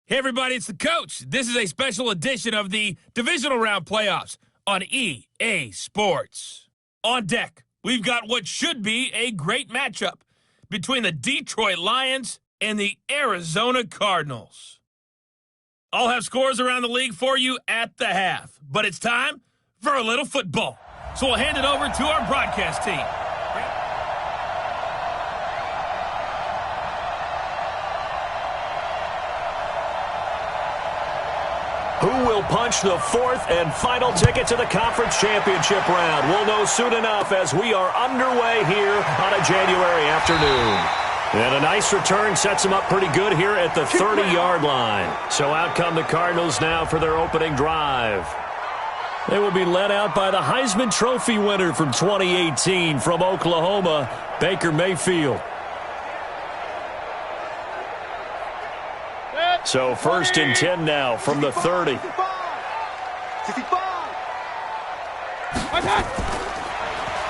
Hey, everybody, it's the coach. This is a special edition of the Divisional Round Playoffs on EA Sports. On deck, we've got what should be a great matchup between the Detroit Lions and the Arizona Cardinals. I'll have scores around the league for you at the half, but it's time for a little football. So we'll hand it over to our broadcast team. Who will punch the fourth and final ticket to the conference championship round? We'll know soon enough as we are underway here on a January afternoon. And a nice return sets them up pretty good here at the 30-yard line. So out come the Cardinals now for their opening drive. They will be led out by the Heisman Trophy winner from 2018 from Oklahoma, Baker Mayfield. So first and 10 now from the 30.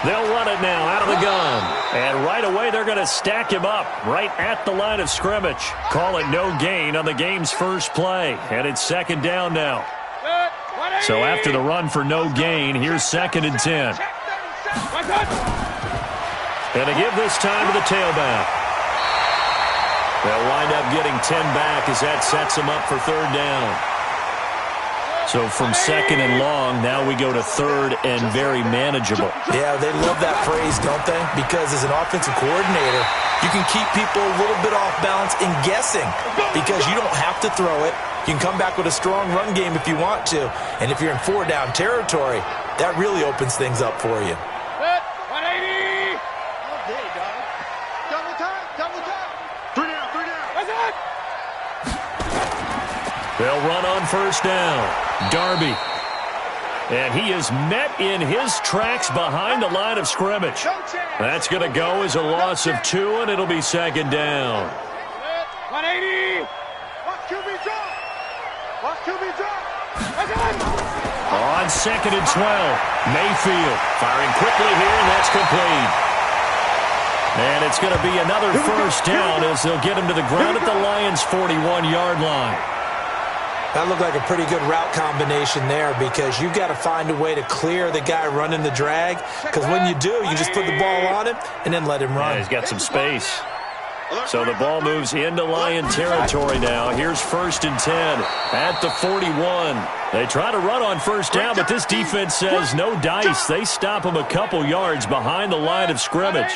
They'll run it now out of the gun. And right away they're going to stack him up right at the line of scrimmage. Call it no gain on the game's first play. And it's second down now. So after the run for no gain, here's second and 10. And they give this time to the tailback. They'll wind up getting 10 back as that sets them up for third down. So from second and long, now we go to third and very manageable. Yeah, they love that phrase, don't they? Because as an offensive coordinator, you can keep people a little bit off balance and guessing because you don't have to throw it. You can come back with a strong run game if you want to. And if you're in four-down territory, that really opens things up for you. They'll run on first down. Darby. And he is met in his tracks behind the line of scrimmage. That's going to go as a loss of 2, and it'll be second down. 180. Watch QB drop. Watch QB drop. On second and 12, Mayfield firing quickly here, and that's complete. And it's going to be another first down as they'll get him to the ground at the Lions' 41-yard line. That looked like a pretty good route combination there because you've got to find a way to clear the guy running the drag because when you do, you just put the ball on him and then let him run. Yeah, he's got some space. So the ball moves into Lion territory now. Here's first and 10 at the 41. They try to run on first down, but this defense says no dice. They stop him a couple yards behind the line of scrimmage.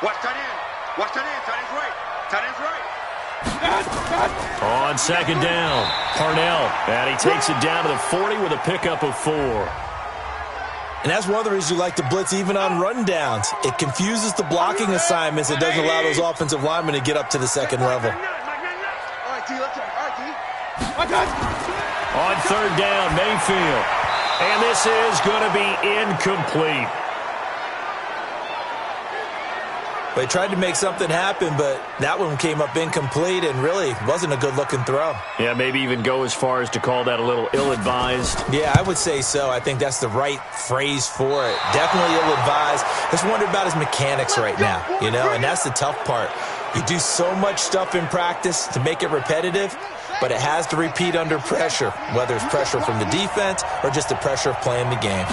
Watch tight end. Watch tight end. Tight end's right. Tight end's right. On second down, Parnell. And he takes it down to the 40 with a pickup of 4. And that's one of the reasons you like to blitz even on rundowns. It confuses the blocking assignments. It doesn't allow those offensive linemen to get up to the second level. On third down, Mayfield. And this is going to be incomplete. They tried to make something happen, but that one came up incomplete and really wasn't a good-looking throw. Yeah, maybe even go as far as to call that a little ill-advised. Yeah, I would say so. I think that's the right phrase for it. Definitely ill-advised. Just wonder about his mechanics right now, you know, and that's the tough part. You do so much stuff in practice to make it repetitive, but it has to repeat under pressure, whether it's pressure from the defense or just the pressure of playing the game.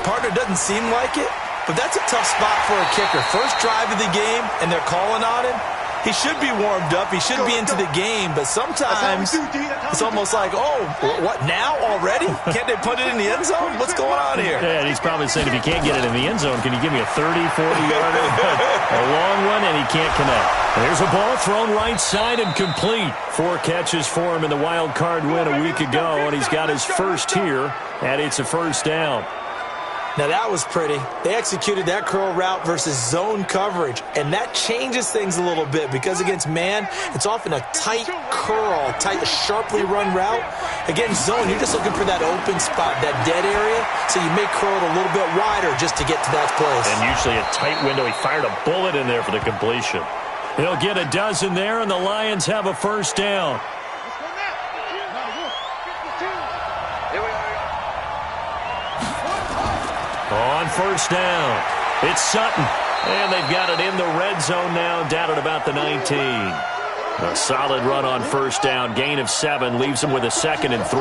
Partner doesn't seem like it. But that's a tough spot for a kicker. First drive of the game, and they're calling on him. He should be warmed up. He should be into the game. But sometimes it's almost like, oh, what, now already? Can't they put it in the end zone? What's going on here? Yeah, and he's probably saying, if you can't get it in the end zone, can you give me a 30, 40-yarder? A long one, and he can't connect. There's a ball thrown right side and complete. 4 catches for him in the wild card win a week ago, and he's got his first here, and it's a first down. Now, that was pretty. They executed that curl route versus zone coverage, and that changes things a little bit because against man, it's often a tight curl, tight, sharply run route. Against zone, you're just looking for that open spot, that dead area, so you may curl it a little bit wider just to get to that place. And usually a tight window. He fired a bullet in there for the completion. He'll get a dozen there, and the Lions have a first down. On first down, it's Sutton. And they've got it in the red zone now, down at about the 19. A solid run on first down. Gain of 7 leaves him with a 2nd and 3.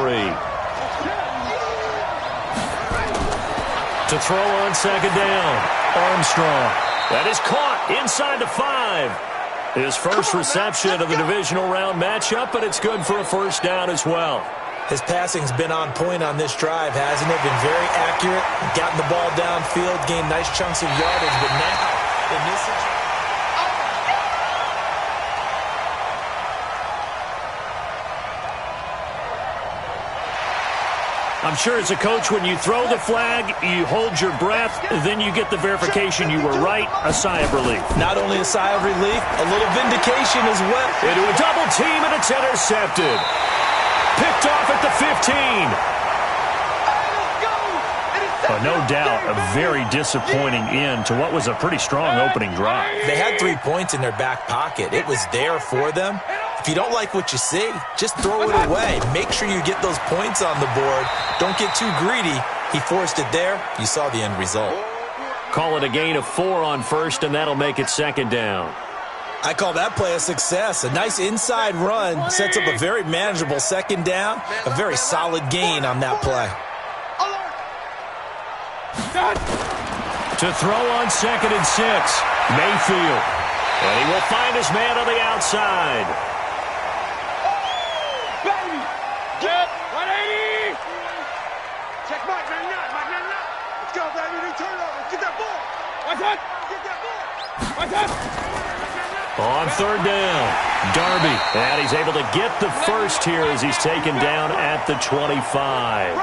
To throw on 2nd down. Armstrong. That is caught inside the 5. His first reception of the divisional round matchup, but it's good for a first down as well. His passing's been on point on this drive, hasn't it? Been very accurate, gotten the ball downfield, gained nice chunks of yardage, but now in this situation, I'm sure as a coach, when you throw the flag, you hold your breath, then you get the verification you were right, a sigh of relief. not only a sigh of relief, a little vindication as well. Into a double team, and it's intercepted. Picked off at the 15. No doubt, a very disappointing end to what was a pretty strong opening drive. They had 3 points in their back pocket. It was there for them. If you don't like what you see, just throw it away. Make sure you get those points on the board. Don't get too greedy. He forced it there. You saw the end result. Call it a gain of 4 on first, and that'll make it 2nd down. I call that play a success. A nice inside run sets up a very manageable 2nd down. A very solid gain on that play. To throw on 2nd and 6, Mayfield. And he will find his man on the outside. Get 180. Check Mike 99. Mike 99. Let's go, baby. New turnover. Get that ball. What's that? Get that ball. What's that? On 3rd down, Darby. And he's able to get the first here as he's taken down at the 25.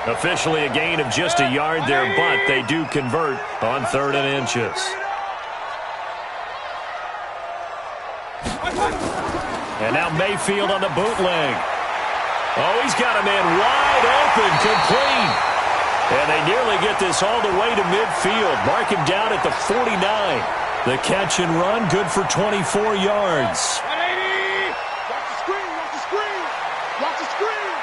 Officially a gain of just a yard there, but they do convert on 3rd and inches. And now Mayfield on the bootleg. Oh, he's got a man wide open, complete. And they nearly get this all the way to midfield. Mark him down at the 49. The catch and run, good for 24 yards. 180. Watch the screen. Watch the screen. Watch the screen.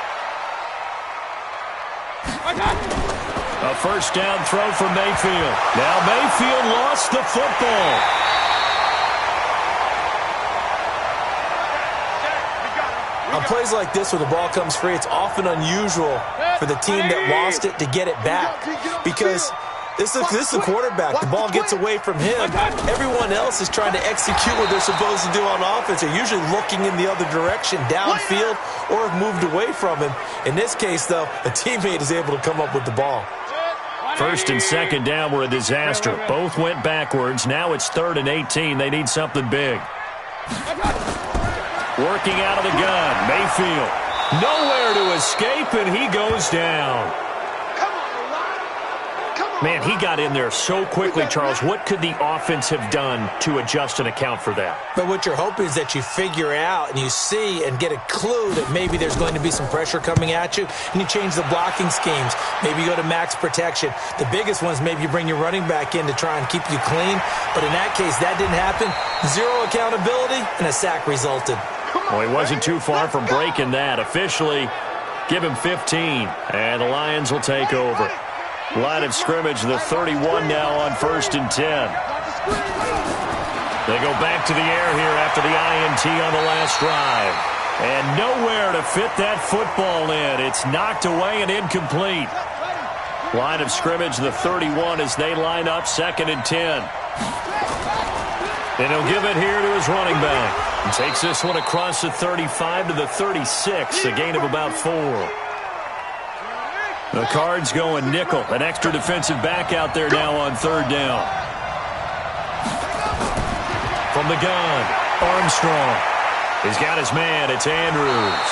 A first down throw for Mayfield. Now Mayfield lost the football. On plays like this where the ball comes free, it's often unusual for the team that lost it to get it back. Because this is the quarterback. The ball gets away from him. Everyone else is trying to execute what they're supposed to do on offense. They're usually looking in the other direction, downfield, or have moved away from him. In this case, though, a teammate is able to come up with the ball. 1st and 2nd down were a disaster. Both went backwards. Now it's 3rd and 18. They need something big. Working out of the gun, Mayfield. Nowhere to escape, and he goes down. Man, he got in there so quickly, Charles. What could the offense have done to adjust and account for that? But what you're hoping is that you figure out and you see and get a clue that maybe there's going to be some pressure coming at you, and you change the blocking schemes. Maybe you go to max protection. The biggest one is maybe you bring your running back in to try and keep you clean. But in that case, that didn't happen. 0 accountability, and a sack resulted. Well, he wasn't too far from breaking that. Officially, give him 15, and the Lions will take over. Line of scrimmage, the 31 now on 1st and 10. They go back to the air here after the INT on the last drive. And nowhere to fit that football in. It's knocked away and incomplete. Line of scrimmage, the 31 as they line up 2nd and 10. And he'll give it here to his running back. And takes this one across the 35 to the 36, a gain of about 4. The Cards going nickel. An extra defensive back out there now on 3rd down. From the gun, Armstrong. He's got his man. It's Andrews.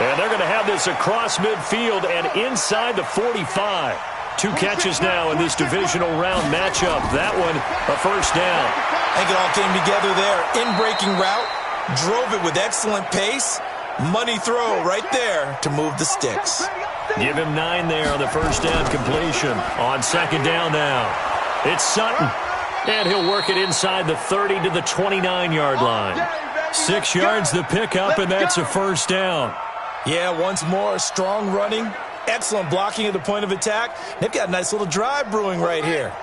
And they're going to have this across midfield and inside the 45. 2 catches now in this divisional round matchup. That one, a first down. I think it all came together there. In-breaking route, drove it with excellent pace. Money throw right there to move the sticks. Give him 9 there on the first down completion. On 2nd down now, it's Sutton. And he'll work it inside the 30 to the 29-yard line. 6 yards the pickup, and that's a first down. Yeah, once more, strong running, excellent blocking at the point of attack. They've got a nice little drive brewing right here.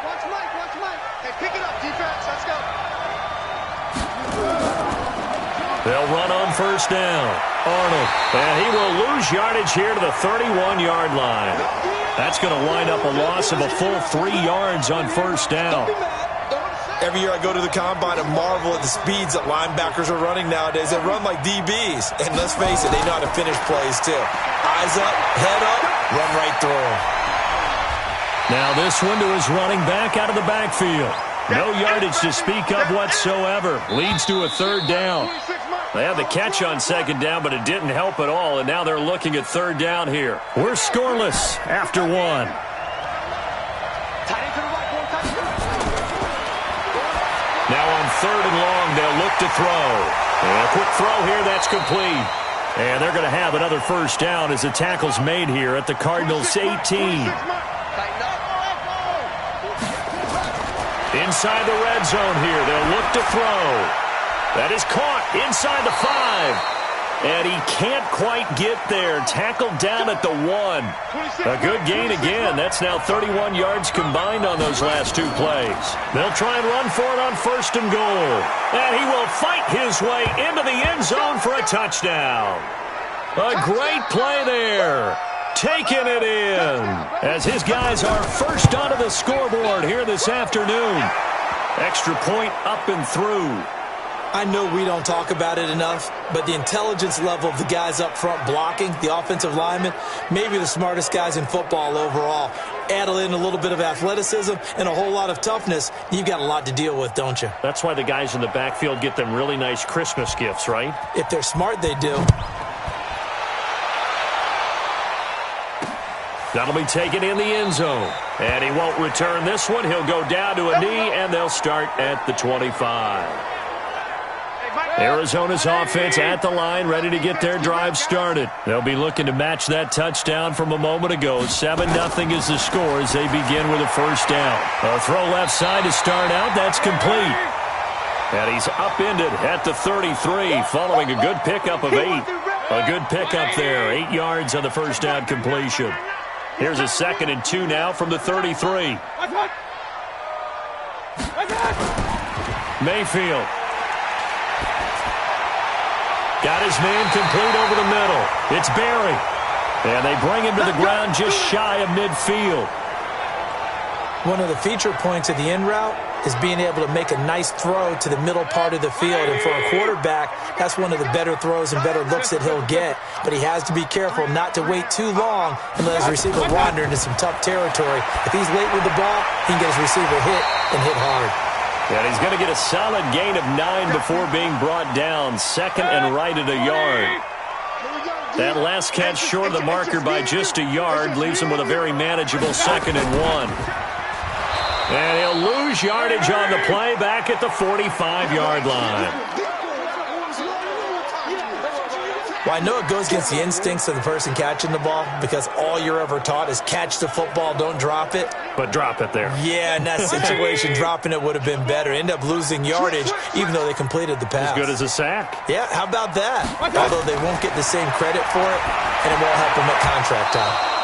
Watch Mike. Watch Mike. Hey, pick it up, defense. Let's go. They'll run on first down. Arnold. And he will lose yardage here to the 31-yard line. That's going to wind up a loss of a full 3 yards on first down. Every year I go to the combine and marvel at the speeds that linebackers are running nowadays. They run like DBs. And let's face it, they know how to finish plays too. Eyes up, head up, run right through them. Now this one to his running back out of the backfield. No yardage to speak of whatsoever. Leads to a third down. They had the catch on second down, but it didn't help at all, and now they're looking at third down here. We're scoreless after one. Now on third and long, they'll look to throw. And a quick throw here, that's complete. And they're going to have another first down as the tackle's made here at the Cardinals' 18. Inside the red zone here, they'll look to throw. That is caught inside the 5. And he can't quite get there. Tackled down at the 1. A good gain again. That's now 31 yards combined on those last 2 plays. They'll try and run for it on first and goal. And he will fight his way into the end zone for a touchdown. A great play there. Taking it in as his guys are first onto the scoreboard here this afternoon. Extra point up and through. I know we don't talk about it enough, but the intelligence level of the guys up front blocking, the offensive linemen, maybe the smartest guys in football overall. Add in a little bit of athleticism and a whole lot of toughness, you've got a lot to deal with, don't you? That's why the guys in the backfield get them really nice Christmas gifts, right? If they're smart, they do. That'll be taken in the end zone. And he won't return this one. He'll go down to a knee, and they'll start at the 25. Arizona's offense at the line, ready to get their drive started. They'll be looking to match that touchdown from a moment ago. 7-0 is the score as they begin with a first down. A throw left side to start out. That's complete. And he's upended at the 33 following a good pickup of 8. A good pickup there. 8 yards on the first down completion. Here's a 2nd and 2 now from the 33. Mayfield. Got his man complete over the middle. It's Barry. And they bring him to the ground just shy of midfield. One of the feature points of the in route is being able to make a nice throw to the middle part of the field. And for a quarterback, that's one of the better throws and better looks that he'll get. But he has to be careful not to wait too long and let his receiver wander into some tough territory. If he's late with the ball, he can get his receiver hit and hit hard. And he's going to get a solid gain of 9 before being brought down. 2nd and right at a yard. That last catch short of the marker by just a yard leaves him with a very manageable 2nd and 1. And he'll lose yardage on the play back at the 45-yard line. Well, I know it goes against the instincts of the person catching the ball because all you're ever taught is catch the football, don't drop it. But drop it there. Yeah, in that situation, dropping it would have been better. End up losing yardage even though they completed the pass. As good as a sack. Yeah, how about that? Although they won't get the same credit for it, and it won't help them at contract time.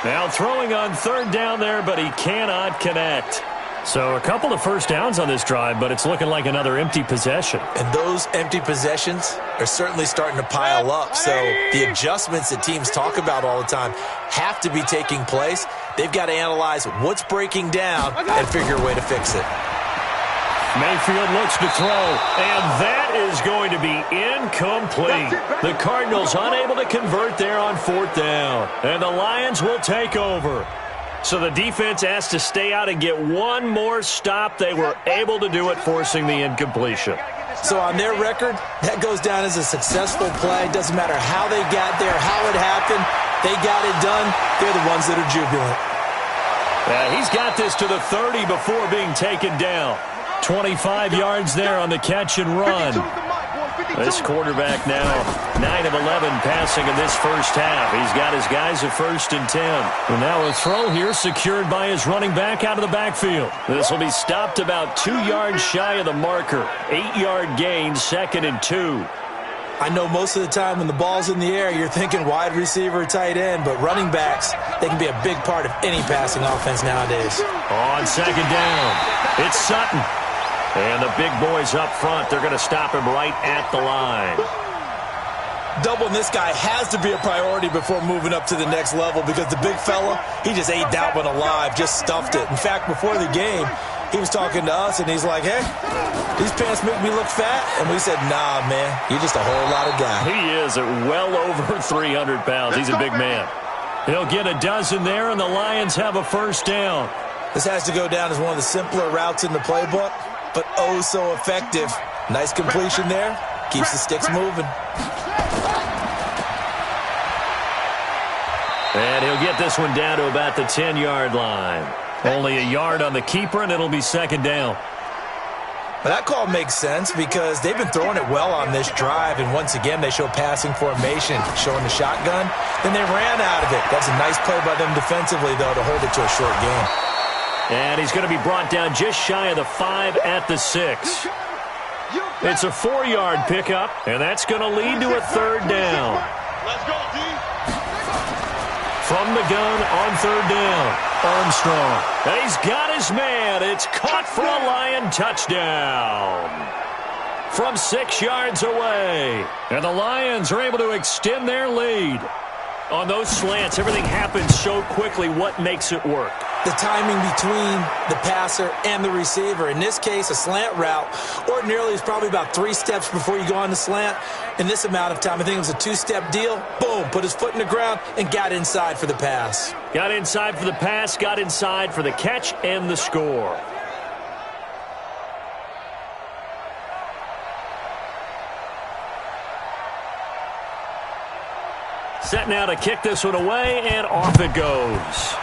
Now throwing on third down there, but he cannot connect. So a couple of first downs on this drive, but it's looking like another empty possession. And those empty possessions are certainly starting to pile up. So the adjustments that teams talk about all the time have to be taking place. They've got to analyze what's breaking down and figure a way to fix it. Mayfield looks to throw, and that is going to be incomplete. The Cardinals unable to convert there on 4th down, and the Lions will take over. So the defense has to stay out and get one more stop. They were able to do it, forcing the incompletion. So on their record, that goes down as a successful play. Doesn't matter how they got there, how it happened. They got it done. They're the ones that are jubilant. He's got this to the 30 before being taken down. 25 yards there on the catch and run. This quarterback now 9 of 11 passing in this first half. He's got his guys at 1st and 10. And now a throw here secured by his running back out of the backfield. This will be stopped about 2 yards shy of the marker. 8-yard gain, 2nd and 2. I know most of the time when the ball's in the air, you're thinking wide receiver, tight end, but running backs, they can be a big part of any passing offense nowadays. On 2nd down, it's Sutton. And the big boys up front, they're going to stop him right at the line. Doubling this guy has to be a priority before moving up to the next level because the big fella, he just ate that one alive, just stuffed it. In fact, before the game, he was talking to us, and he's like, hey, these pants make me look fat. And we said, nah, man, you're just a whole lot of guy. He is at well over 300 pounds. He's a big man. He'll get a dozen there, and the Lions have a first down. This has to go down as one of the simpler routes in the playbook, but oh so effective. Nice completion there. Keeps the sticks moving. And he'll get this one down to about the 10-yard line. Only a yard on the keeper, and it'll be second down. But that call makes sense because they've been throwing it well on this drive, and once again they show passing formation, showing the shotgun. Then they ran out of it. That's a nice play by them defensively, though, to hold it to a short game. And he's going to be brought down just shy of the 5 at the 6. It's a 4-yard pickup, and that's going to lead to a third down. Let's go, D. From the gun on third down, Armstrong. And he's got his man. It's caught for a Lion touchdown. From 6 yards away. And the Lions are able to extend their lead. On those slants, everything happens so quickly. What makes it work? The timing between the passer and the receiver. In this case, a slant route ordinarily is probably about 3 steps before you go on the slant. In this amount of time, I think it was a 2-step deal. Boom, put his foot in the ground and got inside for the pass. Got inside for the pass, got inside for the catch and the score. Set now to kick this one away, and off it goes.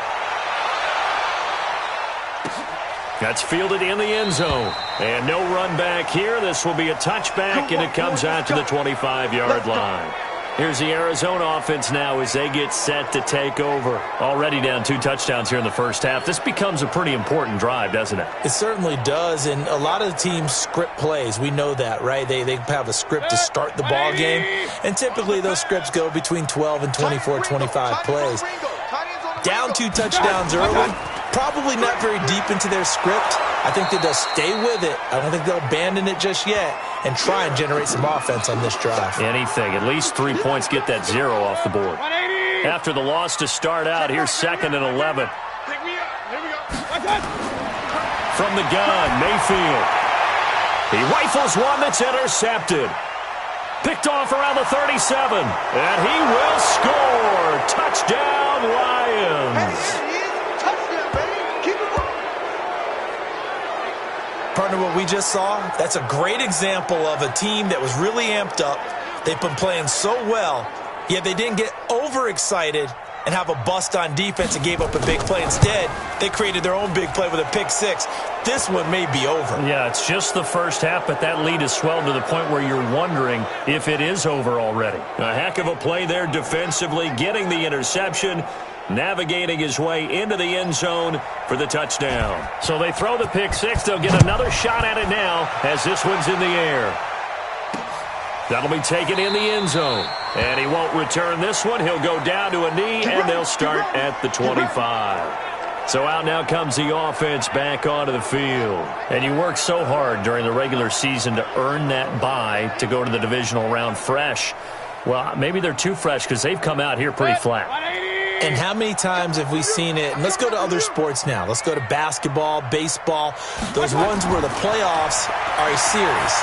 That's fielded in the end zone. And no run back here. This will be a touchback, and it comes out to the 25-yard line. Here's the Arizona offense now as they get set to take over. Already down 2 touchdowns here in the first half. This becomes a pretty important drive, doesn't it? It certainly does, and a lot of the teams script plays. We know that, right? They have a script to start the ball game, and typically those scripts go between 12 and 24, 25 plays. Down 2 touchdowns early, probably not very deep into their script. I think that they'll stay with it. I don't think they'll abandon it just yet and try and generate some offense on this drive. Anything. At least 3 points, get that 0 off the board. After the loss to start out, here's 2nd and 11. Pick me up. Here we go. From the gun, Mayfield. He rifles one that's intercepted. Picked off around the 37. And he will score. Touchdown, Lions. Partner, what we just saw, that's a great example of a team that was really amped up. They've been playing so well, yet they didn't get overexcited and have a bust on defense and gave up a big play. Instead, they created their own big play with a pick 6. This one may be over. Yeah, it's just the first half, but that lead has swelled to the point where you're wondering if it is over already. A heck of a play there defensively, getting the interception, navigating his way into the end zone for the touchdown. So they throw the pick 6. They'll get another shot at it now as this one's in the air. That'll be taken in the end zone. And he won't return this one. He'll go down to a knee, and they'll start at the 25. So out now comes the offense back onto the field. And you work so hard during the regular season to earn that bye to go to the divisional round fresh. Well, maybe they're too fresh because they've come out here pretty flat. And how many times have we seen it? And let's go to other sports now. Let's go to basketball, baseball, those ones where the playoffs are a series.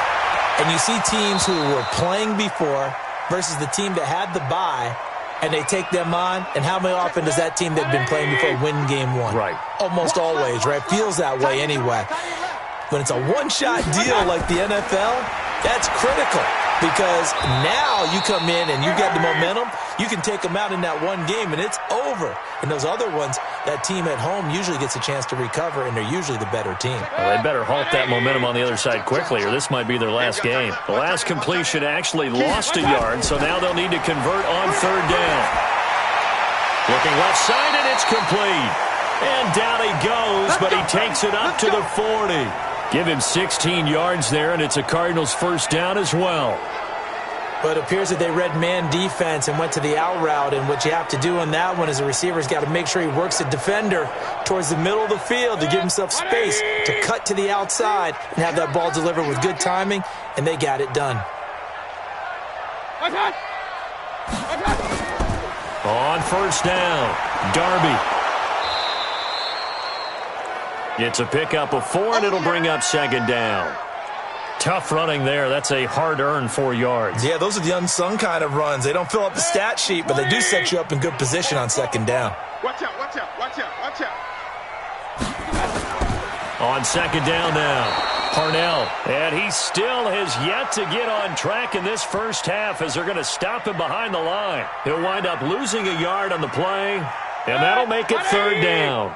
And you see teams who were playing before versus the team that had the bye, and they take them on. And how many often does that team that had been playing before win game 1? Right. Almost always, right? Feels that way anyway. When it's a one-shot deal like the NFL, that's critical. Because now you come in and you get the momentum, you can take them out in that one game and it's over. And those other ones, that team at home usually gets a chance to recover, and they're usually the better team. Well, they better halt that momentum on the other side quickly, or this might be their last game. The last completion actually lost a yard, so now they'll need to convert on third down. Looking left side, and it's complete. And down he goes, but he takes it up to the 40. Give him 16 yards there, and it's a Cardinals first down as well. But it appears that they read man defense and went to the out route, and what you have to do on that one is the receiver's got to make sure he works the defender towards the middle of the field to give himself space to cut to the outside and have that ball delivered with good timing, and they got it done. On first down, Darby. It's a pickup of 4, and it'll bring up second down. Tough running there. That's a hard-earned 4 yards. Yeah, those are the unsung kind of runs. They don't fill up the stat sheet, but they do set you up in good position on second down. Watch out, watch out, watch out, watch out. On second down now, Parnell. And he still has yet to get on track in this first half as they're going to stop him behind the line. He'll wind up losing a yard on the play, and that'll make it third down.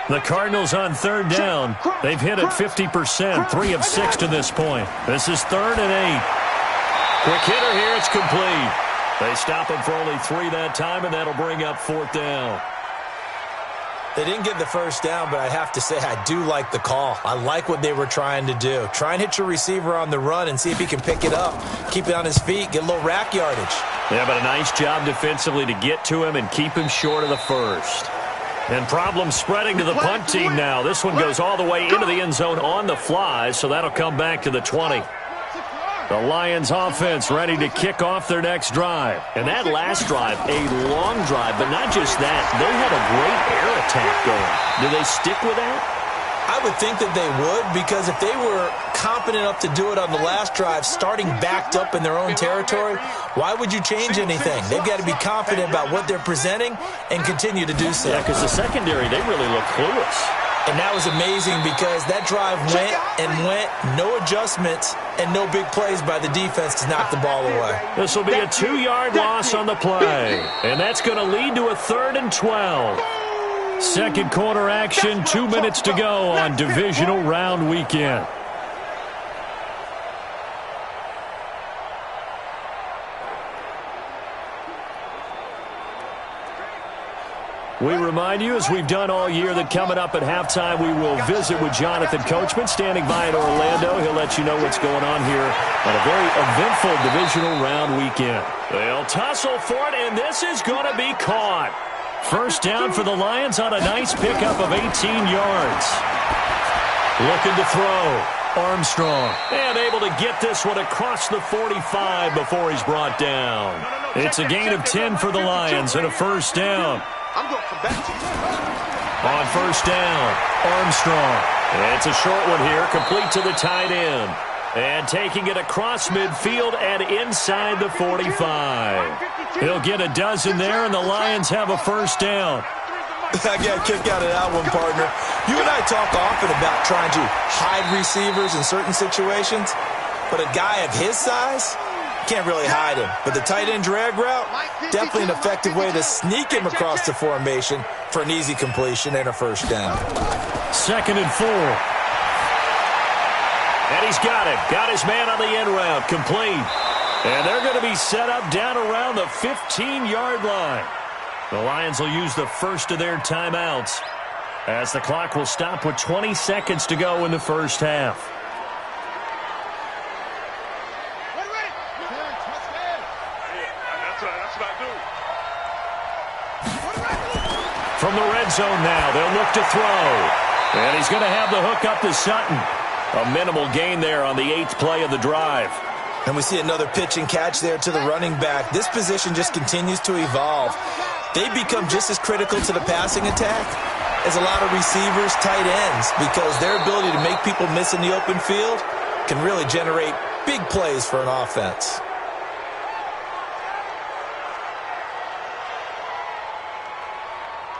The Cardinals on third down. They've hit it 50%, 3 of 6 to this point. This is 3rd and 8. Quick hitter here, it's complete. They stop him for only 3 that time, and that'll bring up 4th down. They didn't get the first down, but I have to say I do like the call. I like what they were trying to do. Try and hit your receiver on the run and see if he can pick it up, keep it on his feet, get a little rack yardage. Yeah, but a nice job defensively to get to him and keep him short of the first. And problems spreading to the punt team now. This one goes all the way into the end zone on the fly, so that'll come back to the 20. The Lions offense ready to kick off their next drive. And that last drive, a long drive, but not just that. They had a great air attack going. Do they stick with that? I would think that they would, because if they were competent enough to do it on the last drive, starting backed up in their own territory, why would you change anything? They've got to be confident about what they're presenting and continue to do so. Yeah, because the secondary, they really look clueless. And that was amazing because that drive went and went, no adjustments and no big plays by the defense to knock the ball away. This will be a 2-yard loss on the play, and that's going to lead to a 3rd and 12. Second quarter action, 2 minutes to go on divisional round weekend. We remind you, as we've done all year, that coming up at halftime, we will visit with Jonathan Coachman, standing by in Orlando. He'll let you know what's going on here on a very eventful divisional round weekend. They'll tussle for it, and this is going to be caught. First down for the Lions on a nice pickup of 18 yards. Looking to throw. Armstrong. And able to get this one across the 45 before he's brought down. It's a gain of 10 for the Lions and a first down. I'm going to come back to you. On first down, Armstrong. It's a short one here, complete to the tight end. And taking it across midfield and inside the 45. He'll get a dozen there, and the Lions have a first down. I got a kick out of that one, partner. You and I talk often about trying to hide receivers in certain situations, but a guy of his size can't really hide him. But the tight end drag route, definitely an effective way to sneak him across the formation for an easy completion and a first down. 2nd and 4. And he's got it. Got his man on the end route, complete. And they're going to be set up down around the 15-yard line. The Lions will use the first of their timeouts as the clock will stop with 20 seconds to go in the first half. From the red zone now, they'll look to throw. And he's going to have the hook up to Sutton. A minimal gain there on the 8th play of the drive. And we see another pitch and catch there to the running back. This position just continues to evolve. They become just as critical to the passing attack as a lot of receivers, tight ends, because their ability to make people miss in the open field can really generate big plays for an offense.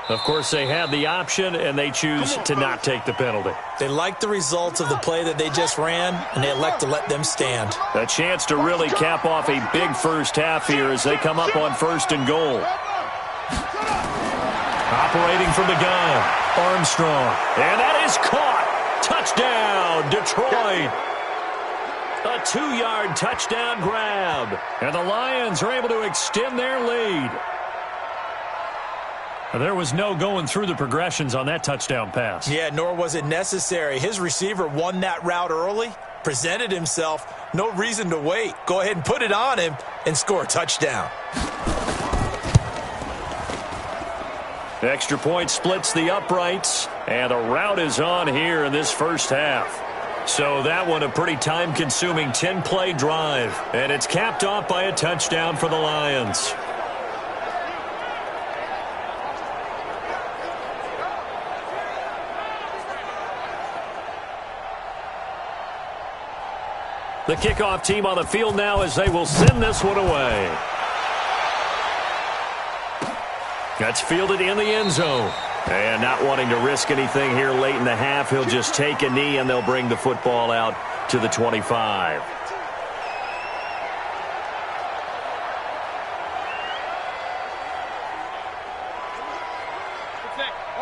Of course, they have the option, and they choose to not take the penalty. They like the results of the play that they just ran, and they elect to let them stand. A chance to really cap off a big first half here as they come up on 1st and goal. Operating from the gun, Armstrong. And that is caught. Touchdown, Detroit. A 2-yard touchdown grab. And the Lions are able to extend their lead. There was no going through the progressions on that touchdown pass. Yeah, nor was it necessary. His receiver won that route early, presented himself. No reason to wait. Go ahead and put it on him and score a touchdown. The extra point splits the uprights, and the route is on here in this first half. So that one a pretty time-consuming 10-play drive, and it's capped off by a touchdown for the Lions. The kickoff team on the field now as they will send this one away. That's fielded in the end zone. And not wanting to risk anything here late in the half, he'll just take a knee and they'll bring the football out to the 25.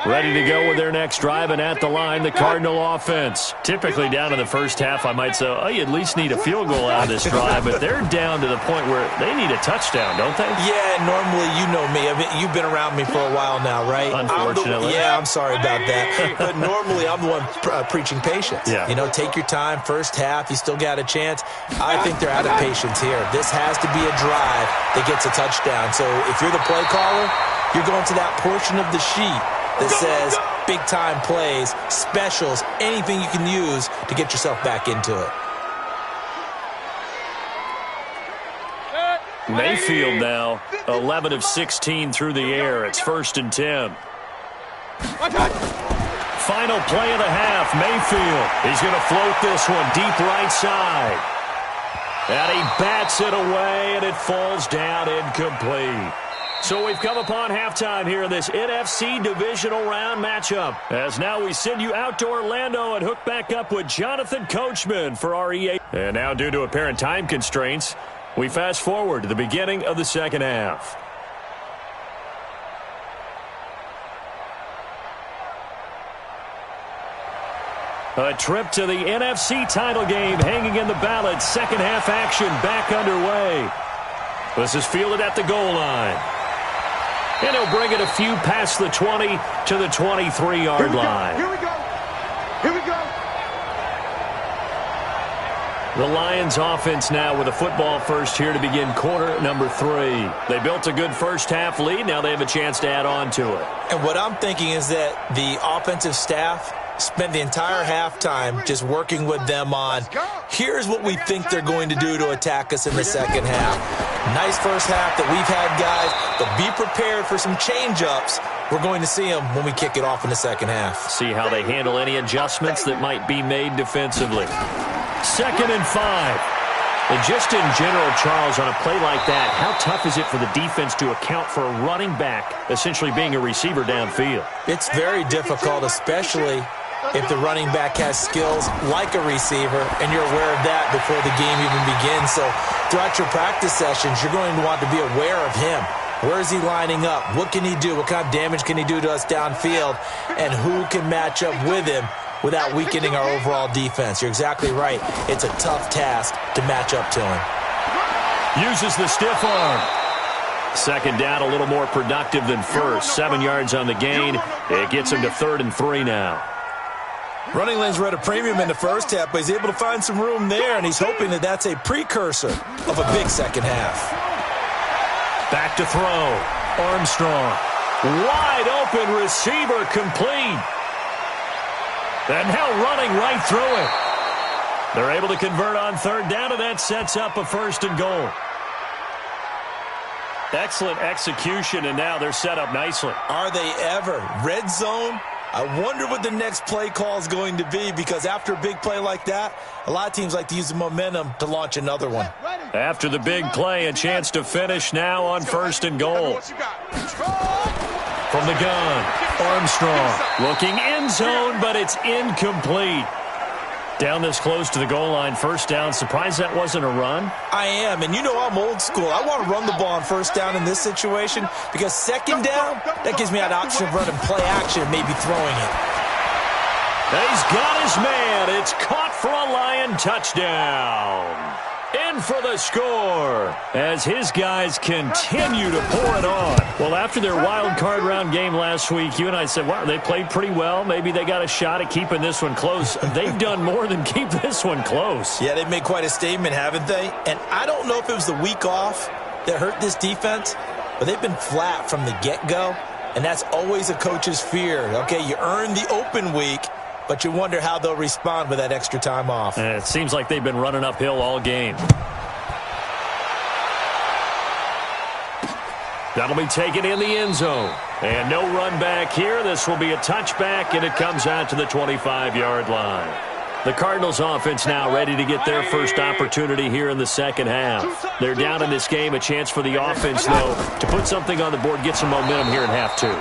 Ready to go with their next drive, and at the line, the Cardinal offense. Typically down in the first half, I might say, oh, you at least need a field goal out of this drive, but they're down to the point where they need a touchdown, don't they? Yeah, normally, you know me. I mean, you've been around me for a while now, right? Unfortunately. I'm sorry about that. But normally, I'm the one preaching patience. Yeah. You know, take your time. First half, you still got a chance. I think they're out of patience here. This has to be a drive that gets a touchdown. So if you're the play caller, you're going to that portion of the sheet that says big-time plays, specials, anything you can use to get yourself back into it. Mayfield now, 11 of 16 through the air. It's 1st and 10. Final play of the half, Mayfield. He's going to float this one deep right side. And he bats it away, and it falls down incomplete. So we've come upon halftime here in this NFC divisional round matchup. As now we send you out to Orlando and hook back up with Jonathan Coachman for our EA. And now due to apparent time constraints, we fast forward to the beginning of the second half. A trip to the NFC title game hanging in the balance. Second half action back underway. This is fielded at the goal line. And he'll bring it a few past the 20 to the 23-yard line. Here we go. Here we go. The Lions offense now with a football first here to begin quarter number 3. They built a good first half lead. Now they have a chance to add on to it. And what I'm thinking is that the offensive staff spent the entire halftime just working with them on, here's what we think they're going to do to attack us in the second half. Nice first half that we've had, guys, but be prepared for some change-ups. We're going to see them when we kick it off in the second half. See how they handle any adjustments that might be made defensively. 2nd and 5. And just in general, Charles, on a play like that, how tough is it for the defense to account for a running back essentially being a receiver downfield? It's very difficult, especially if the running back has skills like a receiver, and you're aware of that before the game even begins. So throughout your practice sessions, you're going to want to be aware of him. Where is he lining up? What can he do? What kind of damage can he do to us downfield? And who can match up with him without weakening our overall defense? You're exactly right. It's a tough task to match up to him. Uses the stiff arm. Second down, a little more productive than first. 7 yards on the gain. It gets him to 3rd and 3 now. Running lanes were at a premium in the first half, but he's able to find some room there, and he's hoping that that's a precursor of a big second half. Back to throw. Armstrong. Wide open receiver complete. And now running right through it. They're able to convert on 3rd down, and that sets up a 1st and goal. Excellent execution, and now they're set up nicely. Are they ever? Red zone? I wonder what the next play call is going to be, because after a big play like that, a lot of teams like to use the momentum to launch another one. After the big play, a chance to finish now on 1st and goal. From the gun, Armstrong looking end zone, but it's incomplete. Down this close to the goal line, 1st down. Surprised that wasn't a run? I am, and you know I'm old school. I want to run the ball on 1st down in this situation, because 2nd down, that gives me an option of running play action and maybe throwing it. He's got his man. It's caught for a Lion touchdown. in for the score as his guys continue to pour it on. Well, after their wild card round game last week, you and I said, wow, they played pretty well. Maybe they got a shot at keeping this one close. They've done more than keep this one close. Yeah, they've made quite a statement, haven't they? And I don't know if it was the week off that hurt this defense, but they've been flat from the get-go, and that's always a coach's fear. Okay, you earn the open week, but you wonder how they'll respond with that extra time off. And it seems like they've been running uphill all game. That'll be taken in the end zone. And no run back here. This will be a touchback, and it comes out to the 25-yard line. The Cardinals offense now ready to get their first opportunity here in the second half. They're down in this game. A chance for the offense, though, to put something on the board, get some momentum here in half two.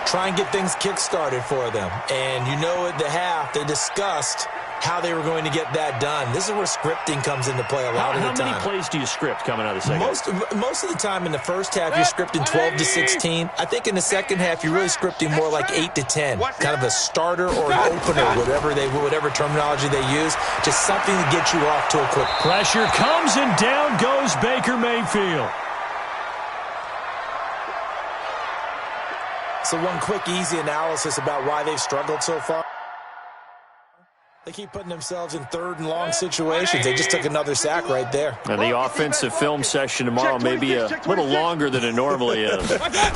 Try and get things kick-started for them. And you know at the half, they discussed how they were going to get that done. This is where scripting comes into play a lot of the time. How many plays do you script coming out of the second? Most of the time in the first half, you're scripting 12 to 16. I think in the second half, you're really scripting more like 8 to 10. Kind of a starter or an opener, whatever terminology they use. Just something to get you off to a quick. Pressure comes, and down goes Baker Mayfield. So one quick, easy analysis about why they've struggled so far. They keep putting themselves in third and long situations. They just took another sack right there. And the offensive film session tomorrow may be a little longer than it normally is.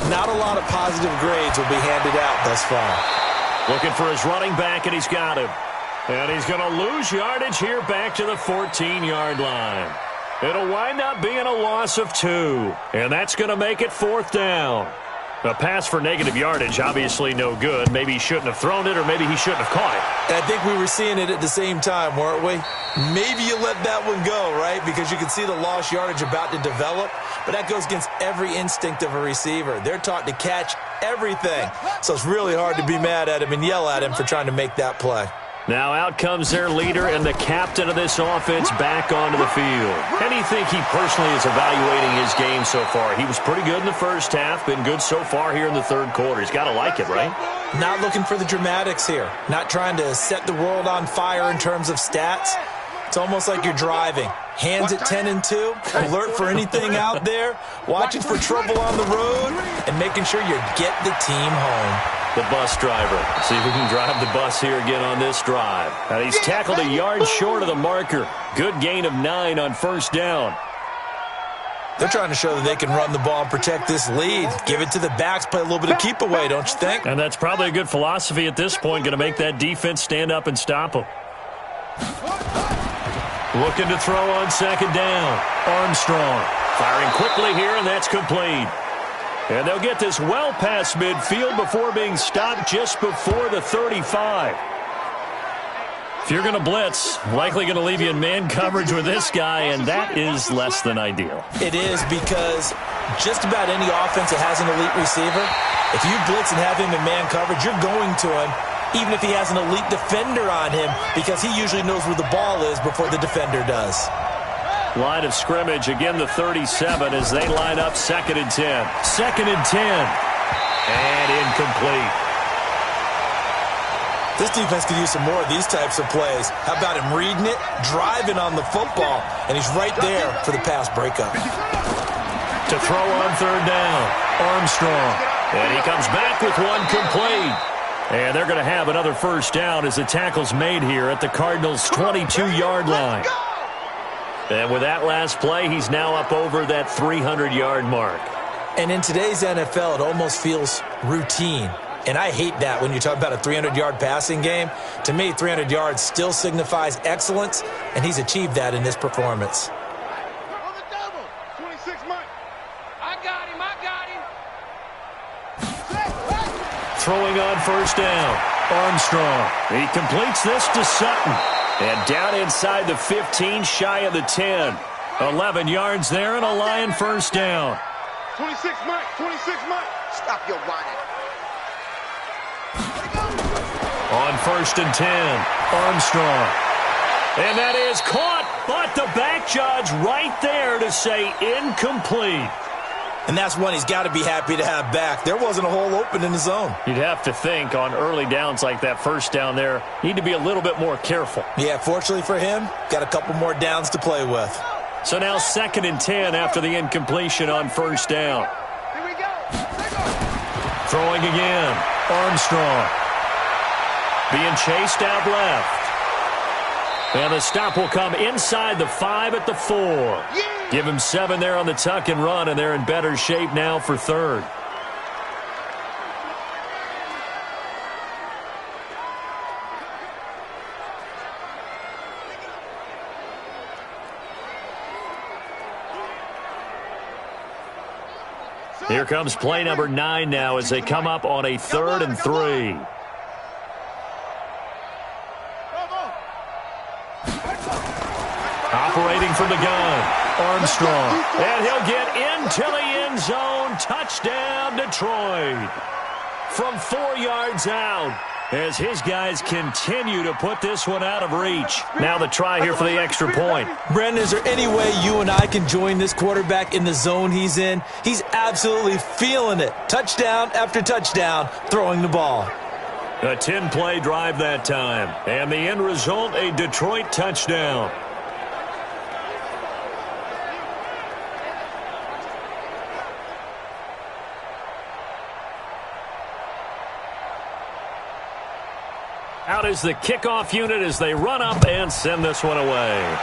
Not a lot of positive grades will be handed out thus far. Looking for his running back, and he's got him. And he's going to lose yardage here back to the 14-yard line. It'll wind up being a loss of 2. And that's going to make it 4th down. A pass for negative yardage, obviously no good. Maybe he shouldn't have thrown it, or maybe he shouldn't have caught it. And I think we were seeing it at the same time, weren't we? Maybe you let that one go, right? Because you can see the lost yardage about to develop. But that goes against every instinct of a receiver. They're taught to catch everything. So it's really hard to be mad at him and yell at him for trying to make that play. Now out comes their leader and the captain of this offense back onto the field. How do you think he personally is evaluating his game so far? He was pretty good in the first half, been good so far here in the third quarter. He's got to like it, right? Not looking for the dramatics here. Not trying to set the world on fire in terms of stats. It's almost like you're driving. Hands at 10 and 2, alert for anything out there, watching for trouble on the road, and making sure you get the team home. The bus driver. See if we can drive the bus here again on this drive. And he's tackled a yard short of the marker. Good gain of 9 on first down. They're trying to show that they can run the ball and protect this lead. Give it to the backs, play a little bit of keep away, don't you think? And that's probably a good philosophy at this point, going to make that defense stand up and stop them. Looking to throw on second down. Armstrong firing quickly here, and that's complete. And they'll get this well past midfield before being stopped just before the 35. If you're going to blitz, likely going to leave you in man coverage with this guy, and that is less than ideal. It is, because just about any offense that has an elite receiver, if you blitz and have him in man coverage, you're going to him, even if he has an elite defender on him, because he usually knows where the ball is before the defender does. Line of scrimmage, again the 37 as they line up 2nd and 10. 2nd and 10. And incomplete. This defense could use some more of these types of plays. How about him reading it, driving on the football, and he's right there for the pass breakup. To throw on 3rd down, Armstrong. And he comes back with one complete. And they're going to have another first down as the tackle's made here at the Cardinals' 22-yard line. And with that last play, he's now up over that 300-yard mark. And in today's NFL, it almost feels routine. And I hate that when you talk about a 300-yard passing game. To me, 300 yards still signifies excellence, and he's achieved that in this performance. Throwing on first down, Armstrong. He completes this to Sutton. And down inside the 15, shy of the 10. 11 yards there and a Lion first down. 26 Mike, 26 Mike. Stop your whining. On 1st and 10, Armstrong. And that is caught, but the back judge right there to say incomplete. And that's one he's got to be happy to have back. There wasn't a hole open in the zone. You'd have to think on early downs like that first down there, need to be a little bit more careful. Yeah, fortunately for him, got a couple more downs to play with. So now 2nd and 10 after the incompletion on first down. Here we go. Throwing again. Armstrong. Being chased out left. And the stop will come inside the 5 at the 4. Yeah. Give him 7 there on the tuck and run, and they're in better shape now for 3rd. Here comes play number 9 now as they come up on a 3rd and 3. Operating from the gun, Armstrong. And he'll get into the end zone. Touchdown, Detroit. From 4 yards out as his guys continue to put this one out of reach. Now the try here for the extra point. Brendan, is there any way you and I can join this quarterback in the zone he's in? He's absolutely feeling it. Touchdown after touchdown, throwing the ball. A 10-play drive that time. And the end result, a Detroit touchdown. Out is the kickoff unit as they run up and send this one away.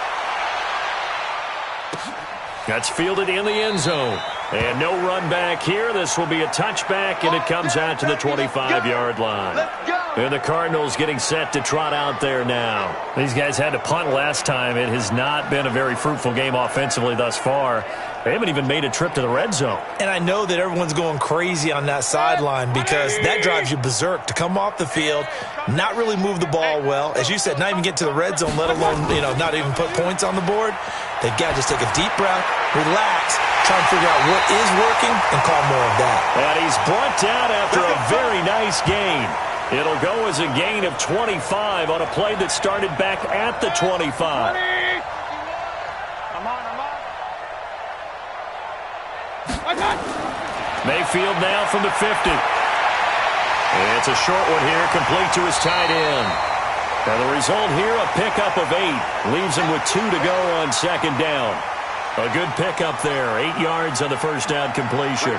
That's fielded in the end zone. And no run back here. This will be a touchback, and it comes out to the 25-yard line. And the Cardinals getting set to trot out there now. These guys had to punt last time. It has not been a very fruitful game offensively thus far. They haven't even made a trip to the red zone. And I know that everyone's going crazy on that sideline because that drives you berserk to come off the field, not really move the ball well. As you said, not even get to the red zone, let alone, not even put points on the board. They've got to just take a deep breath, relax, try and figure out what is working and call more of that. And he's brought down after a very nice gain. It'll go as a gain of 25 on a play that started back at the 25. I'm on. Mayfield now from the 50. It's a short one here, complete to his tight end. And the result here, a pickup of 8. Leaves him with 2 to go on 2nd down. A good pickup there, 8 yards on the first down completion.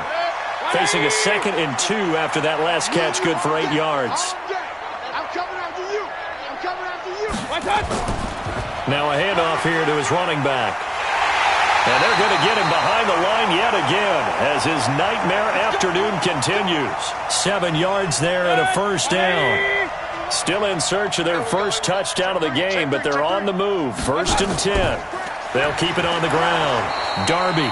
Facing a 2nd and 2 after that last catch, good for 8 yards. I'm coming after you. Now a handoff here to his running back. And they're going to get him behind the line yet again as his nightmare afternoon continues. 7 yards there and a first down. Still in search of their first touchdown of the game, but they're on the move. 1st and 10. They'll keep it on the ground. Darby.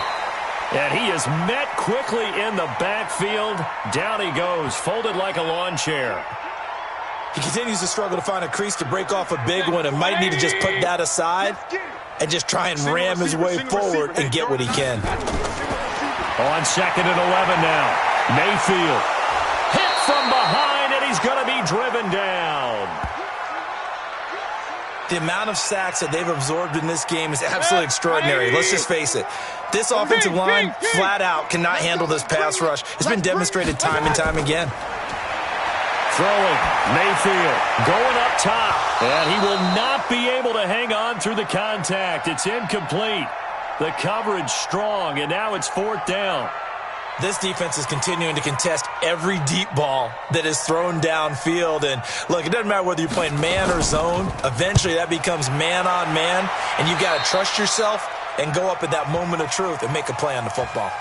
And he is met quickly in the backfield. Down he goes, folded like a lawn chair. He continues to struggle to find a crease to break off a big one and might need to just put that aside and just try and ram his way forward and get what he can. On 2nd and 11 now. Mayfield. Hit from behind, and he's going to be driven down. The amount of sacks that they've absorbed in this game is absolutely extraordinary. Let's just face it. This offensive line, flat out, cannot handle this pass rush. It's been demonstrated time and time again. Throwing, Mayfield going up top, and he will not be able to hang on through the contact. It's incomplete. The coverage strong, and now it's 4th down. This defense is continuing to contest every deep ball that is thrown downfield. And look, it doesn't matter whether you're playing man or zone. Eventually that becomes man on man, and you've got to trust yourself and go up at that moment of truth and make a play on the football.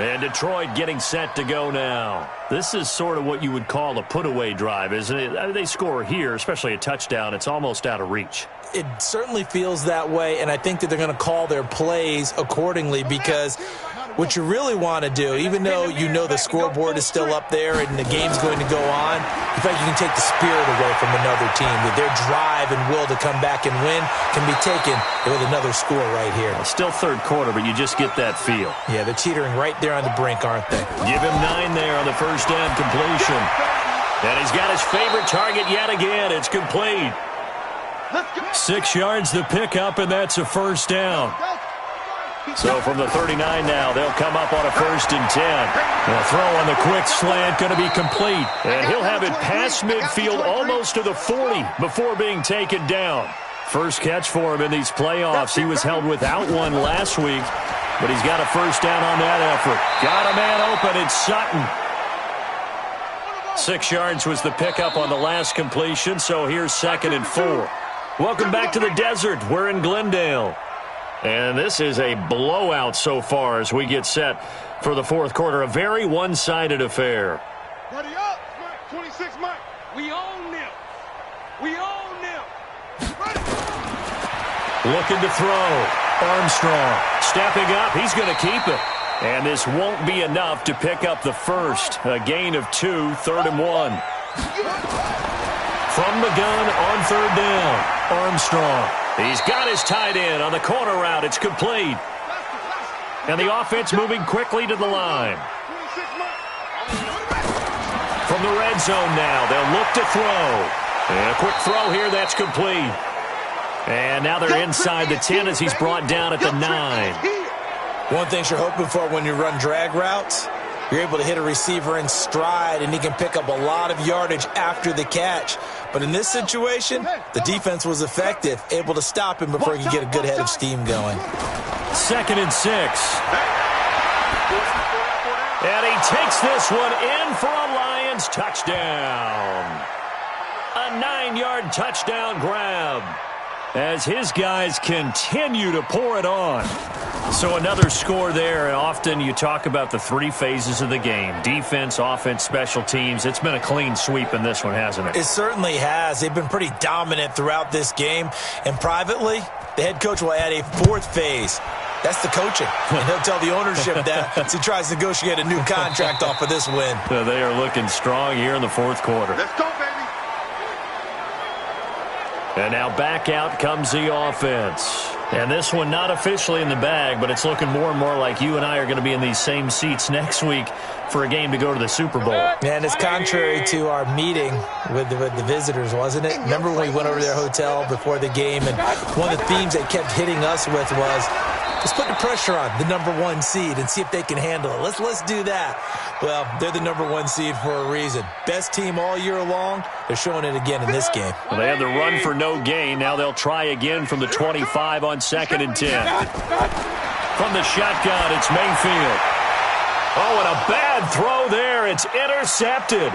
And Detroit getting set to go now. This is sort of what you would call a put-away drive, isn't it? They score here, especially a touchdown. It's almost out of reach. It certainly feels that way, and I think that they're going to call their plays accordingly because what you really want to do, even though you know the scoreboard is still up there and the game's going to go on, in fact, you can take the spirit away from another team. With their drive and will to come back and win can be taken with another score right here. Still 3rd quarter, but you just get that feel. Yeah, they're teetering right there on the brink, aren't they? Give him 9 there on the first down completion. And he's got his favorite target yet again. It's complete. 6 yards the pickup, and that's a first down. So from the 39 now, they'll come up on a 1st and 10. The throw on the quick slant going to be complete. And he'll have it past midfield almost to the 40 before being taken down. First catch for him in these playoffs. He was held without one last week, but he's got a first down on that effort. Got a man open. It's Sutton. 6 yards was the pickup on the last completion, so here's 2nd and 4. Welcome back to the desert. We're in Glendale. And this is a blowout so far as we get set for the fourth quarter. A very one-sided affair. Ready up. 26 Mike. We own them. We own them. Ready. Looking to throw. Armstrong stepping up. He's going to keep it. And this won't be enough to pick up the first. A gain of 2, 3rd and 1. From the gun on 3rd down. Armstrong. He's got his tight end on the corner route. It's complete. And the offense moving quickly to the line. From the red zone now, they'll look to throw. And a quick throw here, that's complete. And now they're inside the 10 as he's brought down at the 9. One thing you're hoping for when you run drag routes, you're able to hit a receiver in stride, and he can pick up a lot of yardage after the catch. But in this situation, the defense was effective, able to stop him before he could get a good head of steam going. 2nd and 6. And he takes this one in for a Lions touchdown. A 9-yard touchdown grab as his guys continue to pour it on. So another score there, and often you talk about the 3 phases of the game. Defense, offense, special teams. It's been a clean sweep in this one, hasn't it? It certainly has. They've been pretty dominant throughout this game. And privately, the head coach will add a 4th phase. That's the coaching. And he'll tell the ownership that as he tries to negotiate a new contract off of this win. They are looking strong here in the fourth quarter. Let's go, baby. And now back out comes the offense. And this one not officially in the bag, but it's looking more and more like you and I are going to be in these same seats next week for a game to go to the Super Bowl. And it's contrary to our meeting with the visitors, wasn't it? Remember when we went over to their hotel before the game, and one of the themes they kept hitting us with was, let's put the pressure on the number 1 seed and see if they can handle it. Let's do that. Well, they're the number 1 seed for a reason. Best team all year long. They're showing it again in this game. Well, they had the run for no gain. Now they'll try again from the 25 on 2nd and 10. From the shotgun, it's Mayfield. Oh, and a bad throw there. It's intercepted.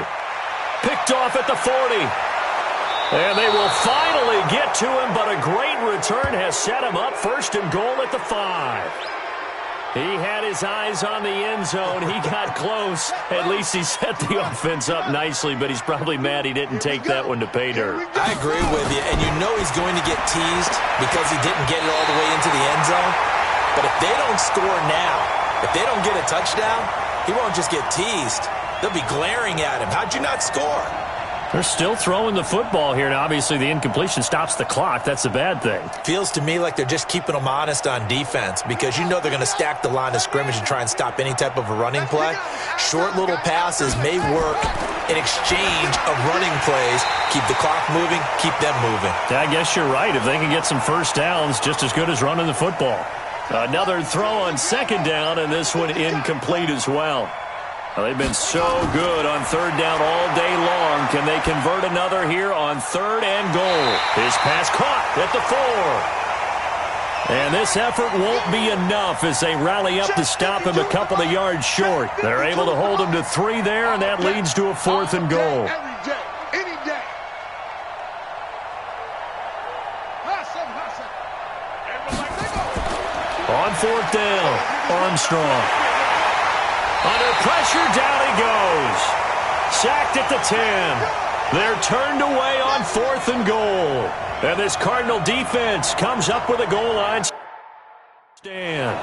Picked off at the 40. And they will finally get to him, but a great return has set him up 1st and goal at the 5. He had his eyes on the end zone. He got close. At least he set the offense up nicely, but he's probably mad he didn't take that one to pay dirt. I agree with you, and you know he's going to get teased because he didn't get it all the way into the end zone. But if they don't score now, if they don't get a touchdown, he won't just get teased. They'll be glaring at him. How'd you not score? They're still throwing the football here, and obviously the incompletion stops the clock. That's a bad thing. Feels to me like they're just keeping them honest on defense because you know they're going to stack the line of scrimmage and try and stop any type of a running play. Short little passes may work in exchange of running plays. Keep the clock moving, keep them moving. Yeah, I guess you're right. If they can get some first downs, just as good as running the football. Another throw on 2nd down, and this one incomplete as well. Well, they've been so good on 3rd down all day long. Can they convert another here on 3rd and goal? His pass caught at the 4. And this effort won't be enough as they rally up to stop him a couple of yards short. They're able to hold him to 3 there, and that leads to a 4th and goal. Every day, any day. On 4th down, Armstrong. Under pressure, down he goes. Sacked at the 10. They're turned away on 4th and goal. And this Cardinal defense comes up with a goal line stand.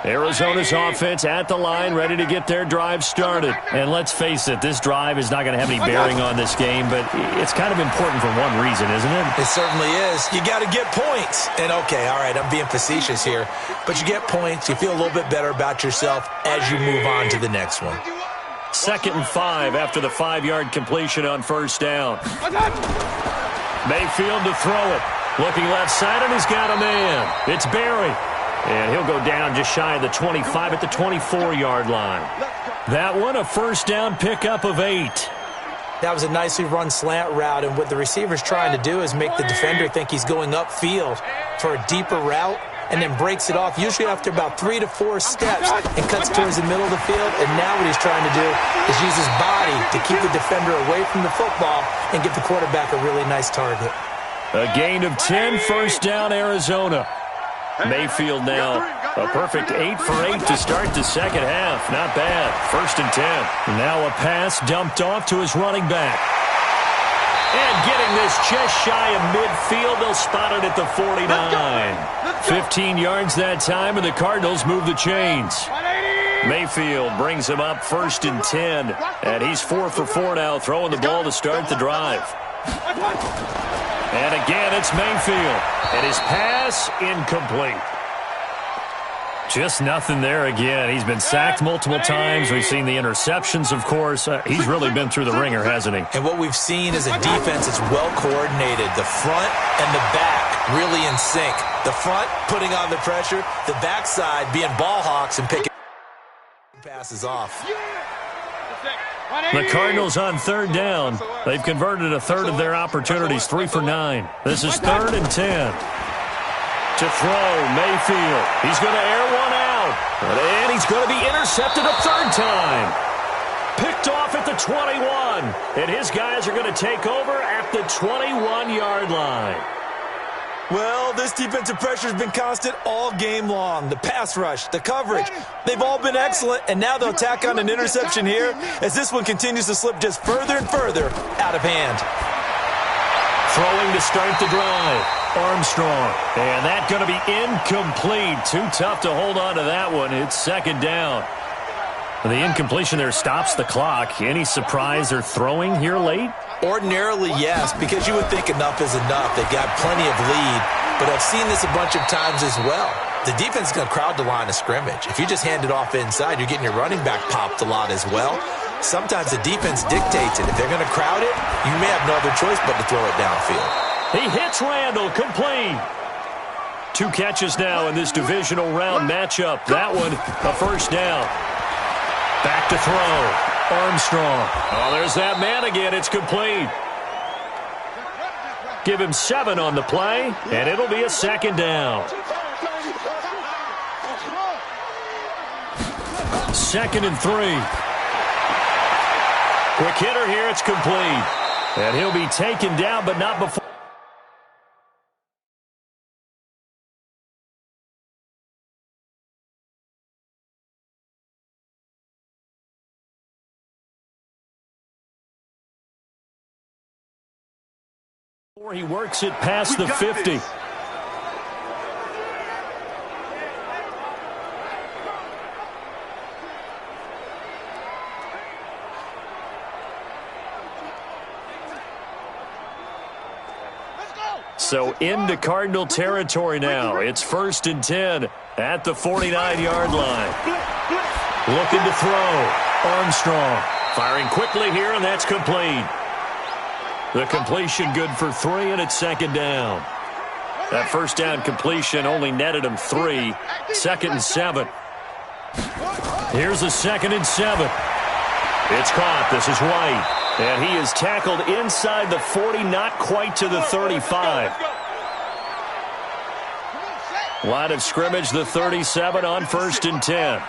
Arizona's offense at the line, ready to get their drive started. And let's face it, this drive is not going to have any bearing on this game, but it's kind of important for one reason, isn't it? It certainly is. You got to get points. And, okay, all right, I'm being facetious here, but you get points, you feel a little bit better about yourself as you move on to the next one. 2nd and 5 after the 5-yard completion on 1st down. Mayfield to throw it. Looking left side, and he's got a man. It's Barry. And he'll go down just shy of the 25 at the 24-yard line. That one, a 1st down pickup of 8. That was a nicely run slant route, and what the receiver's trying to do is make the defender think he's going upfield for a deeper route, and then breaks it off, usually after about 3 to 4 steps, and cuts towards the middle of the field. And now what he's trying to do is use his body to keep the defender away from the football and give the quarterback a really nice target. A gain of 10, first down, Arizona. Mayfield now a perfect 8 for 8 to start the second half. Not bad. First and 10. Now a pass dumped off to his running back. And getting this just shy of midfield, they'll spot it at the 49. 15 yards that time, and the Cardinals move the chains. Mayfield brings him up first and 10, and he's 4 for 4 now, throwing the ball to start the drive. And again, it's Mayfield, and his pass incomplete. Just nothing there again. He's been sacked multiple times. We've seen the interceptions, of course. He's really been through the ringer, hasn't he? And what we've seen is a defense that's well coordinated. The front and the back really in sync. The front putting on the pressure, the backside being ball hawks and picking passes off. The Cardinals on third down. They've converted a third of their opportunities, 3 for 9. This is 3rd and 10. To throw, Mayfield. He's going to air one out. And he's going to be intercepted a third time. Picked off at the 21. And his guys are going to take over at the 21-yard line. Well, this defensive pressure has been constant all game long. The pass rush, the coverage, they've all been excellent. And now they'll tack on an interception here as this one continues to slip just further and further out of hand. Throwing to start the drive. Armstrong. And that's going to be incomplete. Too tough to hold on to that one. It's second down. The incompletion there stops the clock. Any surprise they're throwing here late? Ordinarily, yes, because you would think enough is enough. They've got plenty of lead, but I've seen this a bunch of times as well. The defense is going to crowd the line of scrimmage. If you just hand it off inside, you're getting your running back popped a lot as well. Sometimes the defense dictates it. If they're going to crowd it, you may have no other choice but to throw it downfield. He hits Randall, complete. 2 catches now in this divisional round matchup. That one, a first down. Back to throw. Armstrong. Oh, there's that man again. It's complete. Give him 7 on the play, and it'll be a second down. 2nd and 3. Quick hitter here. It's complete. And he'll be taken down, but not before. He works it past the 50. So into Cardinal territory now. It's 1st and 10 at the 49-yard line. Looking to throw. Armstrong firing quickly here, and that's complete. The completion good for 3, and it's second down. That first down completion only netted him 3. 2nd and 7. Here's a 2nd and 7. It's caught. This is White. And he is tackled inside the 40, not quite to the 35. Line of scrimmage, the 37 on 1st and 10.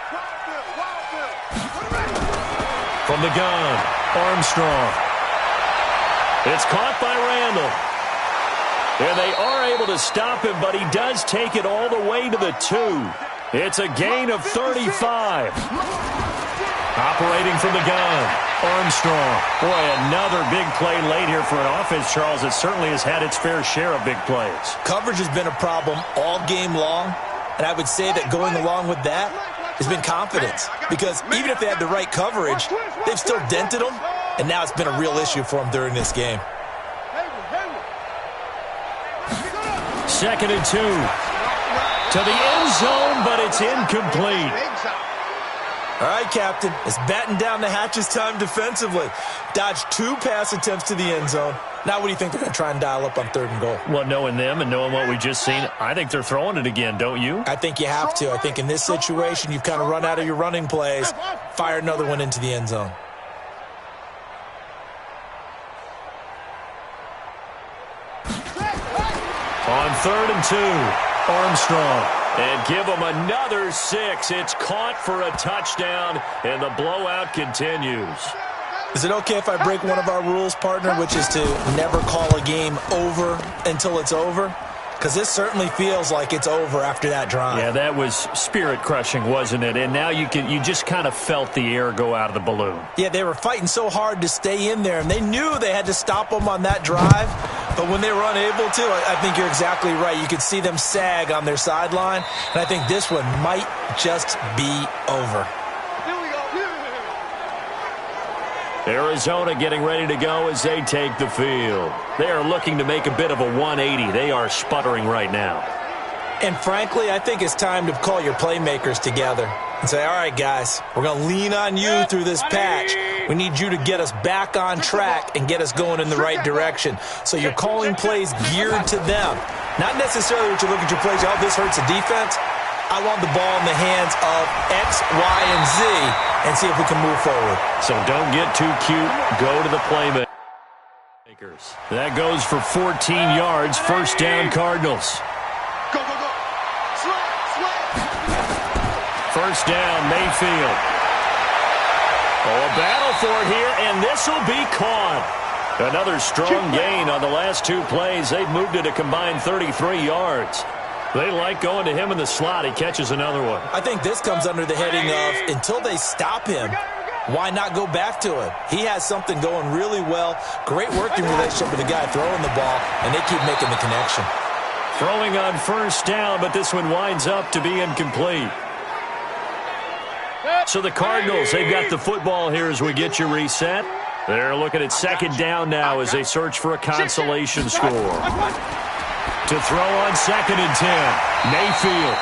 From the gun, Armstrong. It's caught by Randall. And they are able to stop him, but he does take it all the way to the 2. It's a gain of 35. Operating from the gun, Armstrong. Boy, another big play late here for an offense, Charles, that certainly has had its fair share of big plays. Coverage has been a problem all game long, and I would say that going along with that has been confidence. Because even if they had the right coverage, they've still dented them, and now it's been a real issue for them during this game. 2nd and 2. To the end zone, but it's incomplete. All right, Captain, it's batten down the hatches time defensively. Dodged 2 pass attempts to the end zone. Now what do you think they're going to try and dial up on 3rd and goal? Well, knowing them and knowing what we just seen, I think they're throwing it again, don't you? I think you have to. I think in this situation, you've kind of run out of your running plays. Fire another one into the end zone. 3rd and 2. Armstrong. And give them another 6. It's caught for a touchdown, and the blowout continues. Is it okay if I break one of our rules, partner, which is to never call a game over until it's over? Because this certainly feels like it's over after that drive. Yeah, that was spirit-crushing, wasn't it? And now you just kind of felt the air go out of the balloon. Yeah, they were fighting so hard to stay in there, and they knew they had to stop them on that drive. But when they were unable to, I think you're exactly right. You could see them sag on their sideline, and I think this one might just be over. Arizona getting ready to go as they take the field. They are looking to make a bit of a 180. They are sputtering right now. And frankly, I think it's time to call your playmakers together and say, all right, guys, we're going to lean on you through this patch. We need you to get us back on track and get us going in the right direction. So you're calling plays geared to them. Not necessarily that you look at your plays, oh, this hurts the defense. I want the ball in the hands of X, Y, and Z and see if we can move forward. So don't get too cute. Go to the playmakers. That goes for 14 yards. First down, Cardinals. Go, go, go. First down, Mayfield. Oh, a battle for it here, and this will be caught. Another strong gain on the last 2 plays. They've moved it a combined 33 yards. They like going to him in the slot. He catches another one. I think this comes under the heading of until they stop him, why not go back to him? He has something going really well. Great working relationship with the guy throwing the ball, and they keep making the connection. Throwing on first down, but this one winds up to be incomplete. So the Cardinals, they've got the football here as we get you reset. They're looking at second down now as they search for a consolation score. To throw on 2nd and 10, Mayfield.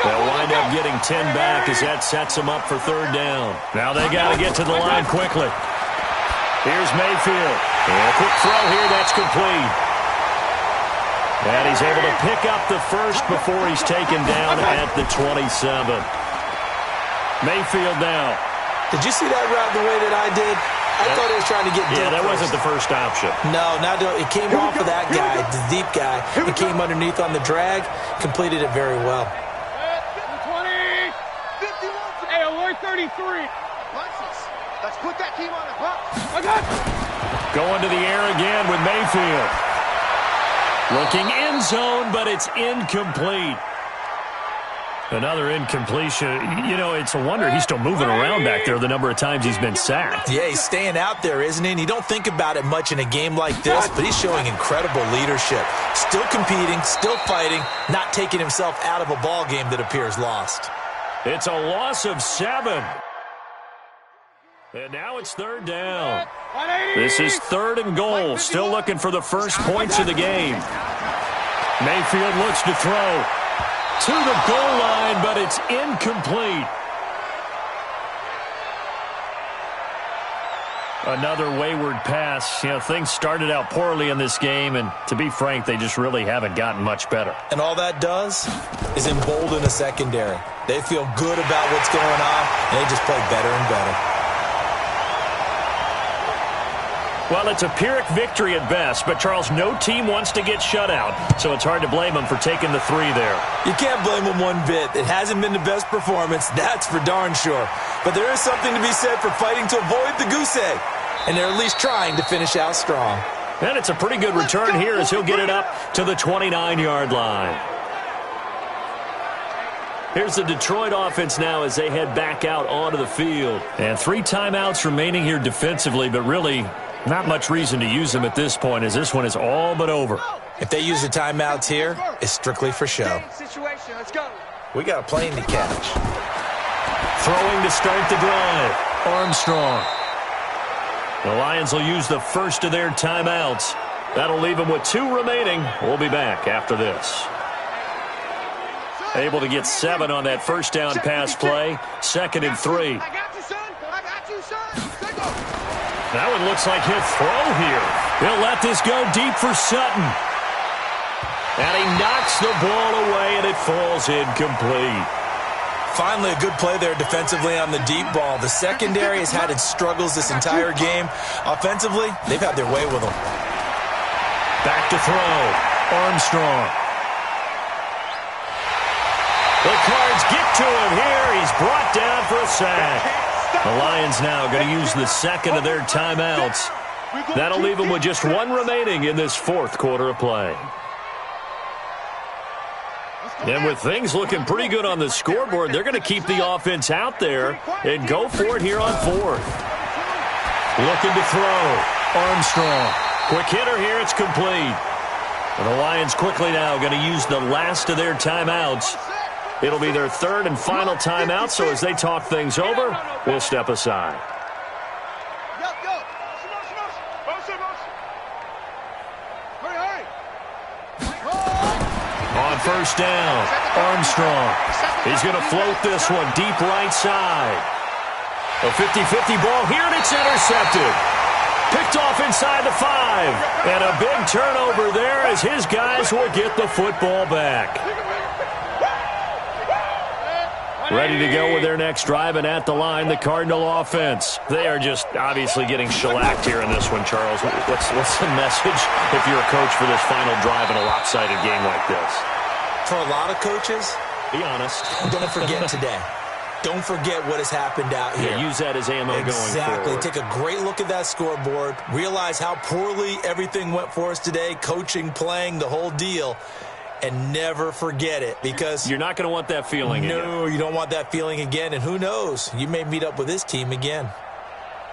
They'll wind up getting 10 back as that sets them up for 3rd down. Now they got to get to the line quickly. Here's Mayfield. And a quick throw here, that's complete. And he's able to pick up the first before he's taken down at the 27. Mayfield now. Did you see that route the way that I did? I thought he was trying to get deep. Yeah, that wasn't the first option. No, it came off of that guy, the deep guy. It came underneath on the drag, completed it very well. 20, 51. Hey, alert 33. Let's put that team on the clock. Going to the air again with Mayfield. Looking end zone, but it's incomplete. Another incompletion. You know, it's a wonder he's still moving around back there the number of times he's been sacked. Yeah, he's staying out there, isn't he? And you don't think about it much in a game like this, but he's showing incredible leadership. Still competing, still fighting, not taking himself out of a ball game that appears lost. It's a loss of 7. And now it's 3rd down. This is 3rd and goal. Still looking for the first points of the game. Mayfield looks to throw to the goal line, but it's incomplete. Another wayward pass. You know, things started out poorly in this game, and to be frank, they just really haven't gotten much better. And all that does is embolden a secondary. They feel good about what's going on, and they just play better and better. Well, it's a Pyrrhic victory at best, but, Charles, no team wants to get shut out, so it's hard to blame them for taking the 3 there. You can't blame them one bit. It hasn't been the best performance, that's for darn sure. But there is something to be said for fighting to avoid the goose egg, and they're at least trying to finish out strong. And it's a pretty good return here as he'll get it up to the 29-yard line. Here's the Detroit offense now as they head back out onto the field. And 3 timeouts remaining here defensively, but really not much reason to use them at this point as this one is all but over. If they use the timeouts here, it's strictly for show. Let's go. We got a plane to catch. Throwing to start the drive, Armstrong. The Lions will use the first of their timeouts. That'll leave them with 2 remaining. We'll be back after this. Able to get 7 on that first down pass play. 2nd and 3. I got you, son. I got you, son. That one looks like he'll throw here. He'll let this go deep for Sutton. And he knocks the ball away, and it falls incomplete. Finally, a good play there defensively on the deep ball. The secondary has had its struggles this entire game. Offensively, they've had their way with them. Back to throw. Armstrong. The Cards get to him here. He's brought down for a sack. The Lions now going to use the second of their timeouts. That'll leave them with just one remaining in this fourth quarter of play. And with things looking pretty good on the scoreboard, they're going to keep the offense out there and go for it here on fourth. Looking to throw. Armstrong. Quick hitter here. It's complete. And the Lions quickly now going to use the last of their timeouts. It'll be their third and final timeout, so as they talk things over, we'll step aside. On first down, Armstrong. He's going to float this one deep right side. A 50-50 ball here, and it's intercepted. Picked off inside the 5. And a big turnover there as his guys will get the football back. Ready to go with their next drive, and at the line, the Cardinal offense. They are just obviously getting shellacked here in this one, Charles. What's the message if you're a coach for this final drive in a lopsided game like this? For a lot of coaches, be honest. Don't forget today. Don't forget what has happened out here. Yeah, use that as ammo going forward. Exactly. Take a great look at that scoreboard. Realize how poorly everything went for us today, coaching, playing, the whole deal. And never forget it, because you're not going to want that feeling again. No, you don't want that feeling again. And who knows? You may meet up with this team again.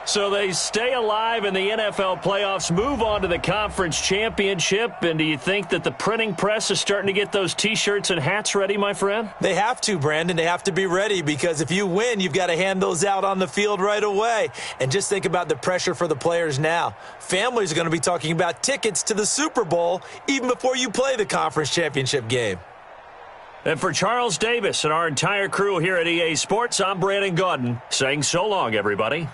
So they stay alive in the NFL playoffs, move on to the conference championship. And do you think that the printing press is starting to get those T-shirts and hats ready, my friend? They have to, Brandon. They have to be ready, because if you win, you've got to hand those out on the field right away. And just think about the pressure for the players now. Families are going to be talking about tickets to the Super Bowl even before you play the conference championship game. And for Charles Davis and our entire crew here at EA Sports, I'm Brandon Gaudin saying so long, everybody.